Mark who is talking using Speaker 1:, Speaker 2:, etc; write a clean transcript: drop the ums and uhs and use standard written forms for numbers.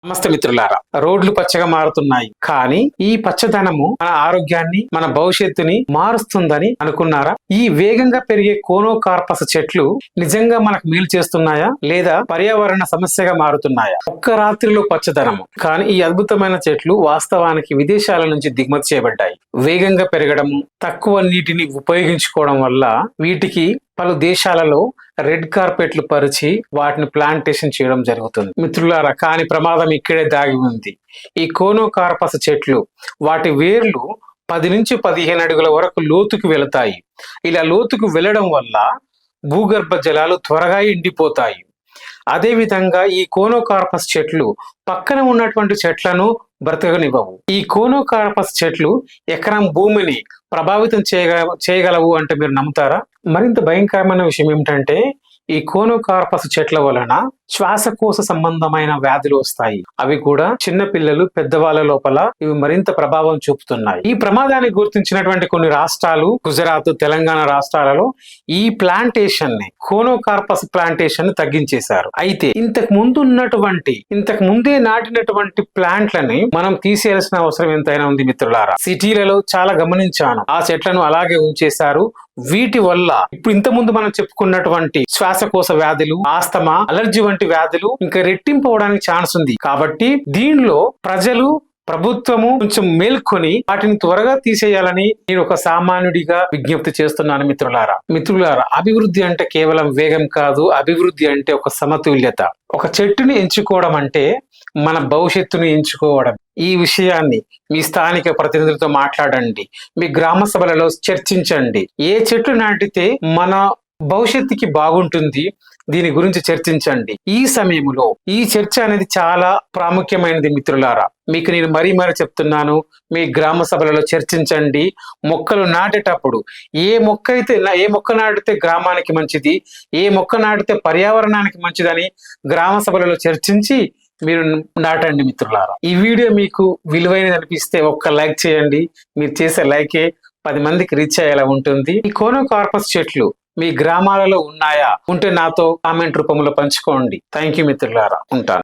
Speaker 1: నమస్తే మిత్రులారా, రోడ్లు పచ్చగా మారుతున్నాయి, కానీ ఈ పచ్చదనము మన ఆరోగ్యాన్ని, మన భవిష్యత్తుని మారుస్తుందని అనుకున్నారా? ఈ వేగంగా పెరిగే కోనోకార్పస్ చెట్లు నిజంగా మనకు మేలు చేస్తున్నాయా, లేదా పర్యావరణ సమస్యగా మారుతున్నాయా? ఒక్క రాత్రిలో పచ్చదనము, కానీ ఈ అద్భుతమైన చెట్లు వాస్తవానికి విదేశాల నుంచి దిగుమతి చేయబడ్డాయి. వేగంగా పెరగడము, తక్కువ నీటిని ఉపయోగించుకోవడం వల్ల వీటికి పలు దేశాలలో రెడ్ కార్పెట్లు పరిచి వాటిని ప్లాంటేషన్ చేయడం జరుగుతుంది. మిత్రులారా, కాని ప్రమాదం ఇక్కడే దాగి ఉంది. ఈ కోనోకార్పస్ చెట్లు వాటి వేర్లు 10 నుంచి 15 అడుగుల వరకు లోతుకు వెళతాయి. ఇలా లోతుకు వెళ్ళడం వల్ల భూగర్భ జలాలు త్వరగా ఎండిపోతాయి. అదేవిధంగా ఈ కోనోకార్పస్ చెట్లు పక్కన ఉన్నటువంటి చెట్లను బ్రతకనివ్వవు. ఈ కోనోకార్పస్ చెట్లు ఎకరం భూమిని ప్రభావితం చేయగలవు అంటే మీరు నమ్ముతారా? మరింత భయంకరమైన విషయం ఏమిటంటే, ఈ కోనోకార్పస్ చెట్ల వలన శ్వాసకోశ సంబంధమైన వ్యాధులు వస్తాయి. అవి కూడా చిన్న పిల్లలు, పెద్దవాళ్ళ లోపల ఇవి మరింత ప్రభావం చూపుతున్నాయి. ఈ ప్రమాదాన్ని గుర్తించినటువంటి కొన్ని రాష్ట్రాలు, గుజరాత్, తెలంగాణ రాష్ట్రాలలో ఈ ప్లాంటేషన్ ని, కోనోకార్పస్ ప్లాంటేషన్ ని తగ్గించేశారు. అయితే ఇంతకు ముందే నాటినటువంటి ప్లాంట్లని మనం తీసేయాల్సిన అవసరం ఎంతైనా ఉంది మిత్రులారా. సిటీలలో చాలా గమనించాను, ఆ చెట్లను అలాగే ఉంచేశారు. వీటి వల్ల ఇప్పుడు ఇంతకుముందు మనం చెప్పుకున్నటువంటి శ్వాసకోశ వ్యాధులు, ఆస్తమా, అలర్జీ వంటి వ్యాధులు ఇంకా రెట్టింపు అవడానికి ఛాన్స్ ఉంది. కాబట్టి దీనిలో ప్రజలు, ప్రభుత్వము కొంచెం మేల్కొని వాటిని త్వరగా తీసేయాలని నేను ఒక సామాన్యుడిగా విజ్ఞప్తి చేస్తున్నాను. మిత్రులారా, అభివృద్ధి అంటే కేవలం వేగం కాదు. అభివృద్ధి అంటే ఒక సమతుల్యత. ఒక చెట్టుని ఎంచుకోవడం అంటే మన భవిష్యత్తుని ఎంచుకోవడం. ఈ విషయాన్ని మీ స్థానిక ప్రతినిధులతో మాట్లాడండి, మీ గ్రామ సభలలో చర్చించండి. ఏ చెట్లు నాటితే మన భవిష్యత్తుకి బాగుంటుంది, దీని గురించి చర్చించండి. ఈ సమయంలో ఈ చర్చ అనేది చాలా ప్రాముఖ్యమైనది మిత్రులారా. మీకు నేను మరీ చెప్తున్నాను, మీ గ్రామ సభలలో చర్చించండి. మొక్కలు నాటేటప్పుడు ఏ మొక్క నాటితే గ్రామానికి మంచిది, ఏ మొక్క నాటితే పర్యావరణానికి మంచిదని గ్రామ సభలలో చర్చించి మీరు నాటండి మిత్రులారా. ఈ వీడియో మీకు విలువైనది అనిపిస్తే ఒక్క లైక్ చేయండి. మీరు చేసే లైకే 10 మందికి రీచ్ అయ్యేలా ఉంటుంది. ఈ కోనోకార్పస్ చెట్లు మీ గ్రామాలలో ఉన్నాయా? ఉంటే నాతో కామెంట్ రూపంలో పంచుకోండి. థ్యాంక్ యూ మిత్రులారా, ఉంటాను.